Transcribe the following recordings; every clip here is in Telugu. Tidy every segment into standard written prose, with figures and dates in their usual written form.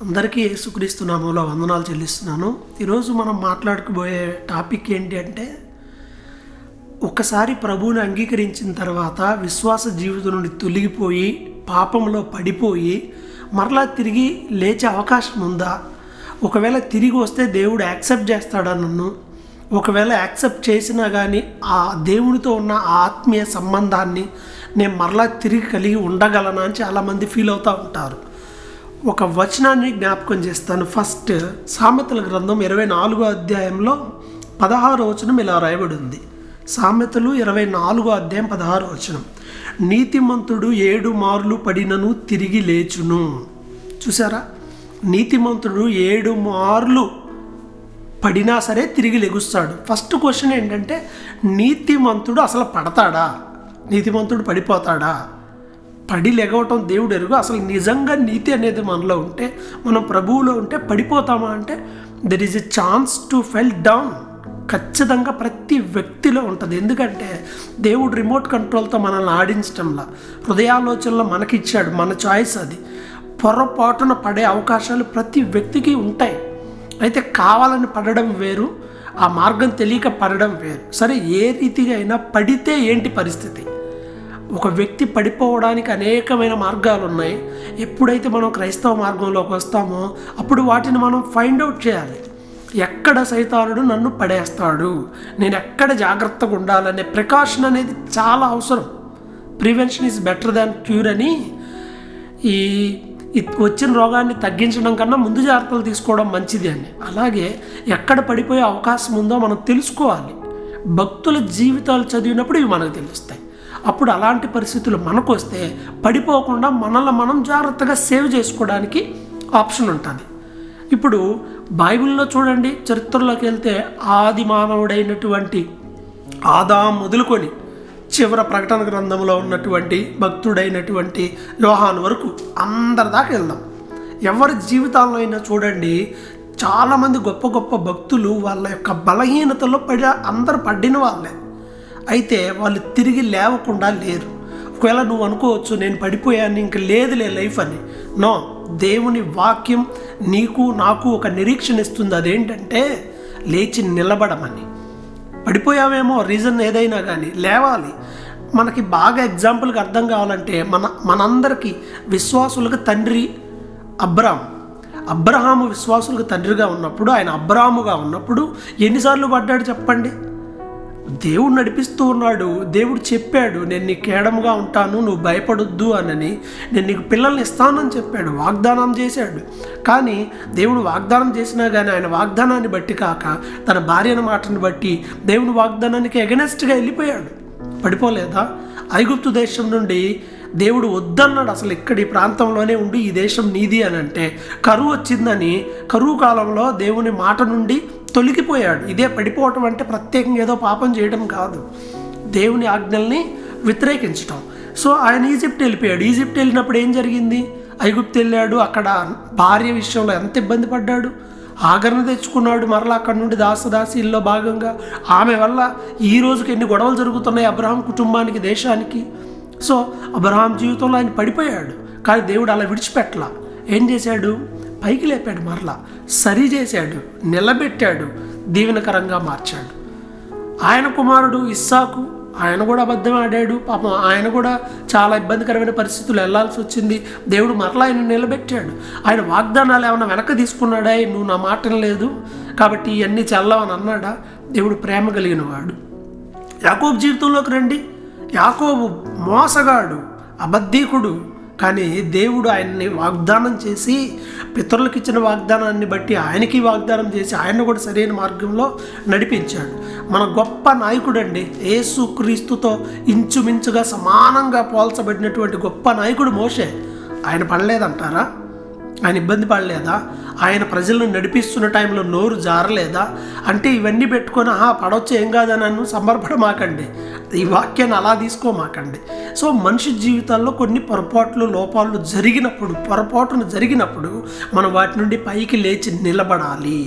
అందరికీ యేసుక్రీస్తు నామములో వందనాలు చెల్లిస్తున్నాను. ఈరోజు మనం మాట్లాడుకోబోయే టాపిక్ ఏంటి అంటే, ఒక్కసారి ప్రభువుని అంగీకరించిన తర్వాత విశ్వాస జీవితం నుండి తొలగిపోయి పాపంలో పడిపోయి మరలా తిరిగి లేచే అవకాశం ఉందా? ఒకవేళ తిరిగి వస్తే దేవుడు యాక్సెప్ట్ చేస్తాడా నన్ను? ఒకవేళ యాక్సెప్ట్ చేసినా కానీ ఆ దేవునితో ఉన్న ఆ ఆత్మీయ సంబంధాన్ని నేను మరలా తిరిగి కలిగి ఉండగలనా అని చాలామంది ఫీల్ అవుతూ ఉంటారు. ఒక వచనాన్ని జ్ఞాపకం చేస్తాను. ఫస్ట్ సామెతల గ్రంథం 24వ అధ్యాయంలో 16వ వచనం ఇలా రాయబడి ఉంది. సామెతలు 24వ అధ్యాయం 16వ వచనం, నీతిమంతుడు 7 మార్లు పడినను తిరిగి లేచును. చూసారా, నీతిమంతుడు 7 మార్లు పడినా సరే తిరిగి లెగుస్తాడు. ఫస్ట్ క్వశ్చన్ ఏంటంటే, నీతిమంతుడు అసలు పడతాడా? నీతిమంతుడు పడిపోతాడా? పడి లెగవటం దేవుడు ఎరుగు. అసలు నిజంగా నీతి అనేది మనలో ఉంటే, మనం ప్రభువులో ఉంటే పడిపోతామా అంటే there is a chance to fell down. ఖచ్చితంగా ప్రతి వ్యక్తిలో ఉంటుంది. ఎందుకంటే దేవుడు రిమోట్ కంట్రోల్తో మనల్ని ఆడించడంలా, హృదయాలోచనలో మనకిచ్చాడు, మన చాయిస్ అది. పొరపాటున పడే అవకాశాలు ప్రతి వ్యక్తికి ఉంటాయి. అయితే కావాలని పడడం వేరు, ఆ మార్గం తెలియక పడడం వేరు. సరే, ఏ రీతిగా అయినా పడితే ఏంటి పరిస్థితి? ఒక వ్యక్తి పడిపోవడానికి అనేకమైన మార్గాలు ఉన్నాయి. ఎప్పుడైతే మనం క్రైస్తవ మార్గంలోకి వస్తామో అప్పుడు వాటిని మనం ఫైండ్ అవుట్ చేయాలి. ఎక్కడ సైతానుడు నన్ను పడేస్తాడు, నేను ఎక్కడ జాగ్రత్తగా ఉండాలనే ప్రికాషన్ అనేది చాలా అవసరం. Prevention is better than cure అని, ఈ వచ్చిన రోగాన్ని తగ్గించడం కన్నా ముందు జాగ్రత్తలు తీసుకోవడం మంచిది అని. అలాగే ఎక్కడ పడిపోయే అవకాశం ఉందో మనం తెలుసుకోవాలి. భక్తుల జీవితాలు చదివినప్పుడు ఇవి మనకు తెలుస్తాయి. అప్పుడు అలాంటి పరిస్థితులు మనకు వస్తే పడిపోకుండా మనల్ని మనం జాగ్రత్తగా సేవ్ చేసుకోవడానికి ఆప్షన్ ఉంటుంది. ఇప్పుడు బైబిల్లో చూడండి, చరిత్రలోకి వెళ్తే ఆది మానవుడైనటువంటి ఆదాం మొదలుకొని చివరి ప్రకటన గ్రంథంలో ఉన్నటువంటి భక్తుడైనటువంటి యోహాను వరకు అందరి దాకా వెళ్దాం. ఎవరి జీవితాల్లో అయినా చూడండి, చాలామంది గొప్ప గొప్ప భక్తులు వాళ్ళ యొక్క బలహీనతలో అందరు పడిన వాళ్ళే. అయితే వాళ్ళు తిరిగి లేవకుండా లేరు. ఒకవేళ నువ్వు అనుకోవచ్చు, నేను పడిపోయాను ఇంక లేదులే లైఫ్ అని. నో, దేవుని వాక్యం నీకు నాకు ఒక నిరీక్షణ ఇస్తుంది. అదేంటంటే లేచి నిలబడమని. పడిపోయావేమో, రీజన్ ఏదైనా కానీ లేవాలి. మనకి బాగా ఎగ్జాంపుల్కి అర్థం కావాలంటే మనందరికీ విశ్వాసులకు తండ్రి అబ్రహాము విశ్వాసులకు తండ్రిగా ఉన్నప్పుడు, ఆయన అబ్రాహాముగా ఉన్నప్పుడు ఎన్నిసార్లు పడ్డాడు చెప్పండి? దేవుడు నడిపిస్తూ ఉన్నాడు. దేవుడు చెప్పాడు, నేను నీకు కేడముగా ఉంటాను, నువ్వు భయపడొద్దు అనని, నేను నీకు పిల్లల్ని ఇస్తానని చెప్పాడు, వాగ్దానం చేశాడు. కానీ దేవుడు వాగ్దానం చేసినా కానీ ఆయన వాగ్దానాన్ని బట్టి కాక తన భార్యన మాటను బట్టి దేవుని వాగ్దానానికి ఎగనెస్ట్గా వెళ్ళిపోయాడు. పడిపోలేదా? ఐగుప్తు దేశం నుండి దేవుడు వద్దన్నాడు, అసలు ఇక్కడ ఈ ప్రాంతంలోనే ఉండి ఈ దేశం నీది అని అంటే కరువు వచ్చిందని కరువు కాలంలో దేవుని మాట నుండి తొలగిపోయాడు. ఇదే పడిపోవటం అంటే ప్రత్యేకంగా ఏదో పాపం చేయడం కాదు, దేవుని ఆజ్ఞల్ని వ్యతిరేకించటం. సో ఆయన ఈజిప్ట్ వెళ్ళిపోయాడు. ఈజిప్ట్ వెళ్ళినప్పుడు ఏం జరిగింది? ఐగుప్తు వెళ్ళాడు, అక్కడ భార్య విషయంలో ఎంత ఇబ్బంది పడ్డాడు. ఆగరణ తెచ్చుకున్నాడు, మరలా అక్కడ నుండి దాసదాసీల్లో భాగంగా ఆమె వల్ల ఈ రోజుకి ఎన్ని గొడవలు జరుగుతున్నాయి అబ్రహాం కుటుంబానికి, దేశానికి. సో అబ్రహాం జీవితంలో ఆయన పడిపోయాడు, కానీ దేవుడు అలా విడిచిపెట్టలా. ఏం చేశాడు? పైకి లేపాడు, మరలా సరి చేశాడు, నిలబెట్టాడు, దీవెనకరంగా మార్చాడు. ఆయన కుమారుడు ఇస్సాకు, ఆయన కూడా అబద్ధం ఆడాడు. పాపం ఆయన కూడా చాలా ఇబ్బందికరమైన పరిస్థితులు వెళ్ళాల్సి వచ్చింది. దేవుడు మరలా ఆయన నిలబెట్టాడు. ఆయన వాగ్దానాలు ఏమైనా వెనక తీసుకున్నాడా? నువ్వు నా మాట లేదు కాబట్టి ఇవన్నీ చెల్లవని అన్నాడా? దేవుడు ప్రేమ కలిగిన వాడు. యాకోబు జీవితంలోకి రండి. యాకోబు మోసగాడు, అబద్ధీకుడు, కానీ దేవుడు ఆయన్ని వాగ్దానం చేసి, పితరులకు ఇచ్చిన వాగ్దానాన్ని బట్టి ఆయనకి వాగ్దానం చేసి ఆయన కూడా సరైన మార్గంలో నడిపించాడు. మన గొప్ప నాయకుడు అండి, యేసు క్రీస్తుతో ఇంచుమించుగా సమానంగా పోల్చబడినటువంటి గొప్ప నాయకుడు మోషే. ఆయన పడలేదంటారా? ఆయన ఇబ్బంది పడలేదా? ఆయన ప్రజలను నడిపిస్తున్న టైంలో నోరు జారలేదా? అంటే ఇవన్నీ పెట్టుకొని పడవచ్చు ఏం కాదని నన్ను సంబరపడమాకండి, ఈ వాక్యాన్ని అలా తీసుకోమాకండి. సో మనిషి జీవితాల్లో కొన్ని లోపాలు జరిగినప్పుడు మనం వాటి నుండి పైకి లేచి నిలబడాలి.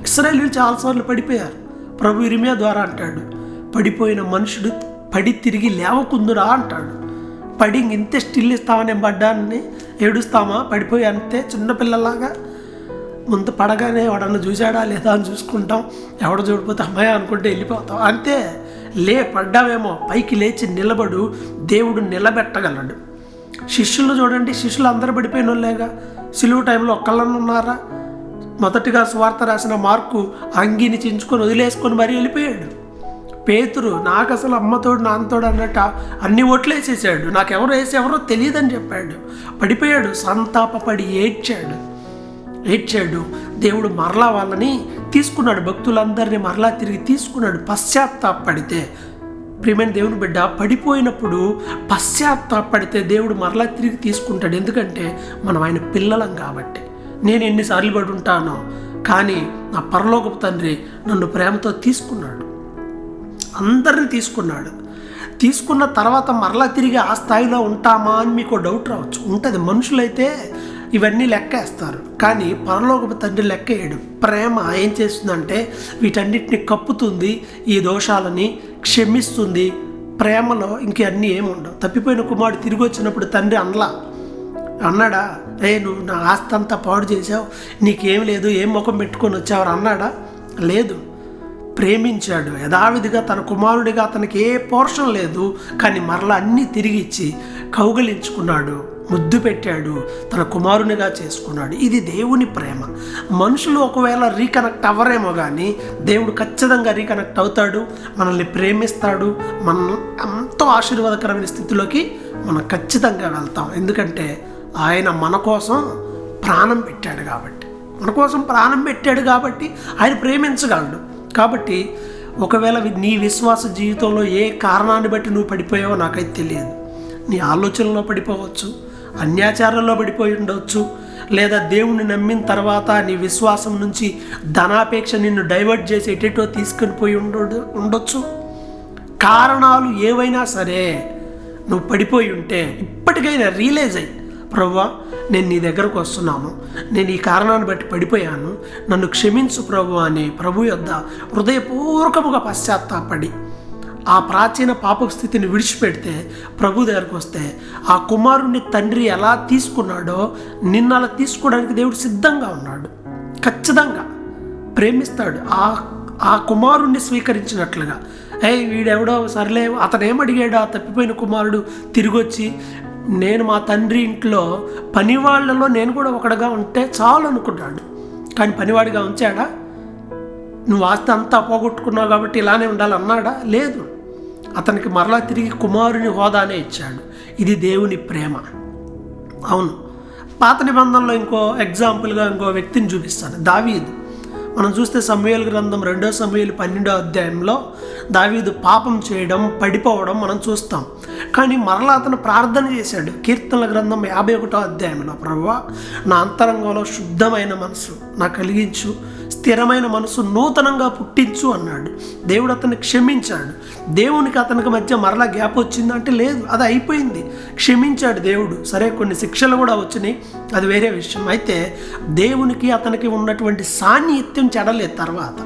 ఇశ్రాయేలీయులు చాలాసార్లు పడిపోయారు. ప్రభు ఇర్మియా ద్వారా అంటాడు, పడిపోయిన మనుషుడు పడి తిరిగి లేవకుందురా అంటాడు. పడి ఇంతే స్టిల్ ఇస్తామా, నేను పడ్డాన్ని ఏడుస్తామా, పడిపోయి అంతే చిన్నపిల్లలాగా ముందు పడగానే ఎవడన్నా చూశాడా లేదా అని చూసుకుంటాం, ఎవడ చూడిపోతే అమ్మాయి అనుకుంటే వెళ్ళిపోతాం అంతే. పడ్డావేమో పైకి లేచి నిలబడు, దేవుడు నిలబెట్టగలడు. శిష్యులు చూడండి, శిష్యులు అందరూ పడిపోయిన వాళ్ళేగా, సిలువ టైంలో ఒక్కళ్ళని ఉన్నారా? మొదటిగా సువార్త రాసిన మార్కు అంగీని చించుకొని వదిలేసుకొని మరీ వెళ్ళిపోయాడు. పేతురు నాకు అసలు అమ్మతోడు నాన్నతోడు అన్నట్టు అన్ని ఓట్లు వేసేసాడు, నాకెవరో వేసి ఎవరో తెలియదని చెప్పాడు, పడిపోయాడు, సంతాపపడి ఏడ్చాడు. దేవుడు మరలా వాళ్ళని తీసుకున్నాడు, భక్తులందరినీ మరలా తిరిగి తీసుకున్నాడు. పశ్చాత్తాపడితే ప్రియమైన దేవుని బిడ్డ, పడిపోయినప్పుడు పశ్చాత్తాపడితే దేవుడు మరలా తిరిగి తీసుకుంటాడు. ఎందుకంటే మనం ఆయన పిల్లలం కాబట్టి. నేను ఎన్నిసార్లు పడి ఉంటానో, కానీ నా పరలోకపు తండ్రి నన్ను ప్రేమతో తీసుకున్నాడు, అందరిని తీసుకున్న తర్వాత మరలా తిరిగి ఆ స్థాయిలో ఉంటామా అని మీకు డౌట్ రావచ్చు. ఉంటుంది, మనుషులైతే ఇవన్నీ లెక్కేస్తారు, కానీ పరలోకపు తండ్రి లెక్కేయడు. ప్రేమ ఏం చేస్తుందంటే వీటన్నిటిని కప్పుతుంది, ఈ దోషాలని క్షమిస్తుంది. ప్రేమలో ఇంకన్నీ ఏముండవు. తప్పిపోయిన కుమారుడు తిరిగి వచ్చినప్పుడు తండ్రి అన్నాడా, నువ్వు నా ఆస్తి అంతా పాడు చేసావు, నీకేం లేదు, ఏం ముఖం పెట్టుకొని వచ్చావు అన్నాడా? లేదు. ప్రేమించాడు యథావిధిగా, తన కుమారుడిగా అతనికి ఏ పోర్షన్ లేదు, కానీ మరలా అన్నీ తిరిగి ఇచ్చి కౌగలించుకున్నాడు, ముద్దు పెట్టాడు, తన కుమారునిగా చేసుకున్నాడు. ఇది దేవుని ప్రేమ. మనుషులు ఒకవేళ రీకనెక్ట్ అవ్వరేమో, కానీ దేవుడు ఖచ్చితంగా రీకనెక్ట్ అవుతాడు, మనల్ని ప్రేమిస్తాడు. మనం ఎంతో ఆశీర్వాదకరమైన స్థితిలోకి మనం ఖచ్చితంగా వెళ్తాం. ఎందుకంటే ఆయన మన కోసం ప్రాణం పెట్టాడు కాబట్టి ఆయన ప్రేమించగలడు. కాబట్టి ఒకవేళ నీ విశ్వాస జీవితంలో ఏ కారణాన్ని బట్టి నువ్వు పడిపోయావో నాకైతే తెలియదు. నీ ఆలోచనలో పడిపోవచ్చు, అన్యాచారంలో పడిపోయి ఉండవచ్చు, లేదా దేవుణ్ణి నమ్మిన తర్వాత నీ విశ్వాసం నుంచి ధనాపేక్ష నిన్ను డైవర్ట్ చేసి ఎటెటో తీసుకొని పోయి ఉండొచ్చు. కారణాలు ఏవైనా సరే నువ్వు పడిపోయి ఉంటే ఇప్పటికైనా రియలైజ్ అయ్యి, ప్రభువా నేను నీ దగ్గరకు వస్తున్నాను, నేను ఈ కారణాన్ని బట్టి పడిపోయాను, నన్ను క్షమించు ప్రభు అని ప్రభు యొద్ద హృదయపూర్వకముగా పశ్చాత్తాపడి ఆ ప్రాచీన పాప స్థితిని విడిచిపెడితే, ప్రభు దగ్గరకు వస్తే, ఆ కుమారుణ్ణి తండ్రి ఎలా తీసుకున్నాడో నిన్ను అలా తీసుకోవడానికి దేవుడు సిద్ధంగా ఉన్నాడు. ఖచ్చితంగా ప్రేమిస్తాడు. ఆ కుమారుణ్ణి స్వీకరించినట్లుగా. వీడెవడో సర్లే, అతను ఏమడిగాడు? ఆ తప్పిపోయిన కుమారుడు తిరిగి వచ్చి, నేను మా తండ్రి ఇంట్లో పనివాళ్లలో నేను కూడా ఒకడుగా ఉంటే చాలు అనుకున్నాడు. కానీ పనివాడిగా ఉంచాడా? నువ్వు ఆస్తి అంతా పోగొట్టుకున్నావు కాబట్టి ఇలానే ఉండాలన్నాడా? లేదు. అతనికి మరలా తిరిగి కుమారుని హోదానే ఇచ్చాడు. ఇది దేవుని ప్రేమ. అవును, పాత నిబంధనలో ఇంకో ఎగ్జాంపుల్గా ఇంకో వ్యక్తిని చూపిస్తాను, దావీదు. మనం చూస్తే సమూయేలు గ్రంథం 2 సమూయేలు 12వ అధ్యాయంలో దావీదు పాపం చేయడం, పడిపోవడం మనం చూస్తాం. కానీ మరలా అతను ప్రార్థన చేశాడు. కీర్తనల గ్రంథం 51వ అధ్యాయంలో, ప్రభువా నా అంతరంగంలో శుద్ధమైన మనసు నాకు కలిగించు, స్థిరమైన మనసు నూతనంగా పుట్టించు అన్నాడు. దేవుడు అతన్ని క్షమించాడు. దేవునికి అతనికి మధ్య మరలా గ్యాప్ వచ్చిందంటే లేదు, అది అయిపోయింది. క్షమించాడు దేవుడు. సరే, కొన్ని శిక్షలు కూడా వచ్చినాయి, అది వేరే విషయం. అయితే దేవునికి అతనికి ఉన్నటువంటి సాన్నిహిత్యం చెడలేదు. తర్వాత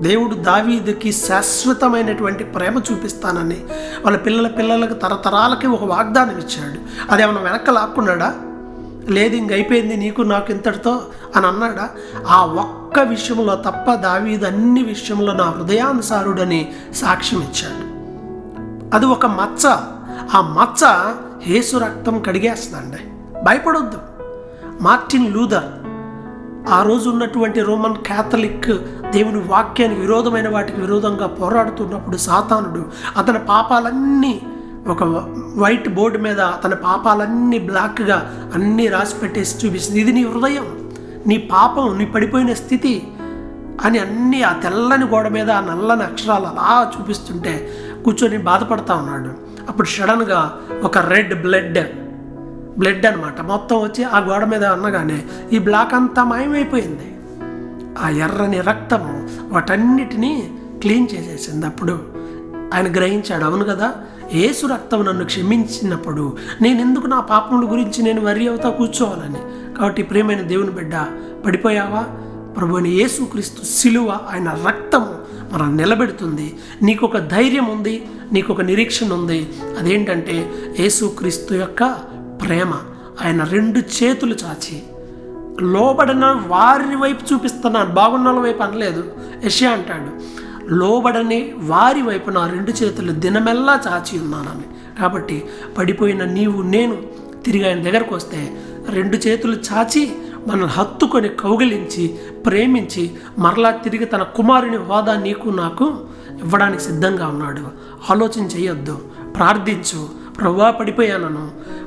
దేవుడు దావీదుకి శాశ్వతమైనటువంటి ప్రేమ చూపిస్తానని వాళ్ళ పిల్లలకు తరతరాలకి ఒక వాగ్దానం ఇచ్చాడు. అదేమన్నా వెనక్కి లాక్కున్నాడా? లేదు, ఇంకైపోయింది నీకు నాకు ఇంతటితో అని అన్నాడా? ఆ ఒక్క విషయంలో తప్ప దావీదు అన్ని విషయంలో నా హృదయానుసారుడని సాక్ష్యం ఇచ్చాడు. అది ఒక మచ్చ. ఆ మచ్చ యేసు రక్తం కడిగేస్తుందండి. భయపడొద్దు. మార్టిన్ లూథర్, ఆ రోజు ఉన్నటువంటి రోమన్ క్యాథలిక్, దేవుని వాక్యానికి విరోధమైన వాటికి విరోధంగా పోరాడుతున్నప్పుడు సాతానుడు అతని పాపాలన్నీ ఒక వైట్ బోర్డు మీద, అతని పాపాలన్నీ బ్లాక్గా అన్నీ రాసి పెట్టేసి చూపిస్తుంది. ఇది నీ హృదయం, నీ పాపం, నీ పడిపోయిన స్థితి అని అన్నీ ఆ తెల్లని గోడ మీద ఆ నల్లని అక్షరాలు అలా చూపిస్తుంటే కూర్చొని బాధపడతా ఉన్నాడు. అప్పుడు సడన్గా ఒక రెడ్ బ్లడ్ అనమాట మొత్తం వచ్చి ఆ గోడ మీద అన్నగానే ఈ బ్లాక్ అంతా మాయమైపోయింది. ఆ ఎర్రని రక్తము వాటన్నిటినీ క్లీన్ చేసేసింది. అప్పుడు ఆయన గ్రహించాడు, అవును కదా, యేసు రక్తం నన్ను క్షమించినప్పుడు నేను ఎందుకు నా పాపముల గురించి నేను వర్రీ అవుతా కూర్చోవాలని. కాబట్టి ప్రియమైన దేవుని బిడ్డ, పడిపోయావా? ప్రభు అయిన యేసుక్రీస్తు శిలువ, ఆయన రక్తము మనం నిలబెడుతుంది. నీకు ఒక ధైర్యం ఉంది, నీకు ఒక నిరీక్షణ ఉంది. అదేంటంటే యేసుక్రీస్తు యొక్క ప్రేమ. ఆయన 2 చేతులు చాచి లోబడిన వారి వైపు చూపిస్తున్నాను, బాగున్న వాళ్ళ వైపు అనలేదు. యెషయా అంటాడు, లోబడని వారి వైపు నా 2 చేతులు దినమెల్లా చాచి ఉన్నానని. కాబట్టి పడిపోయిన నీవు నేను తిరిగి ఆయన దగ్గరకు వస్తే 2 చేతులు చాచి మనల్ని హత్తుకొని కౌగిలించి ప్రేమించి మరలా తిరిగి తన కుమారుని హోదా నీకు నాకు ఇవ్వడానికి సిద్ధంగా ఉన్నాడు. ఆలోచన చేయొద్దు, ప్రార్థించు. ప్రభువా పడిపోయానను.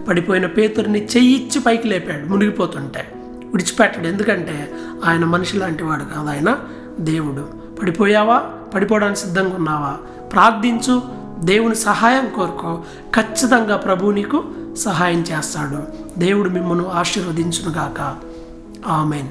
పడిపోయిన పేతురుని చెయ్యిచ్చి పైకి లేపాడు మునిగిపోతుంటే, విడిచిపెట్టాడు. ఎందుకంటే ఆయన మనిషి లాంటి వాడు కాదు, ఆయన దేవుడు. పడిపోయావా? పడిపోవడానికి సిద్ధంగా ఉన్నావా? ప్రార్థించు, దేవుని సహాయం కోరుకో. ఖచ్చితంగా ప్రభువు నీకు సహాయం చేస్తాడు. దేవుడు మిమ్మల్ని ఆశీర్వదించునుగాక. ఆమెన్.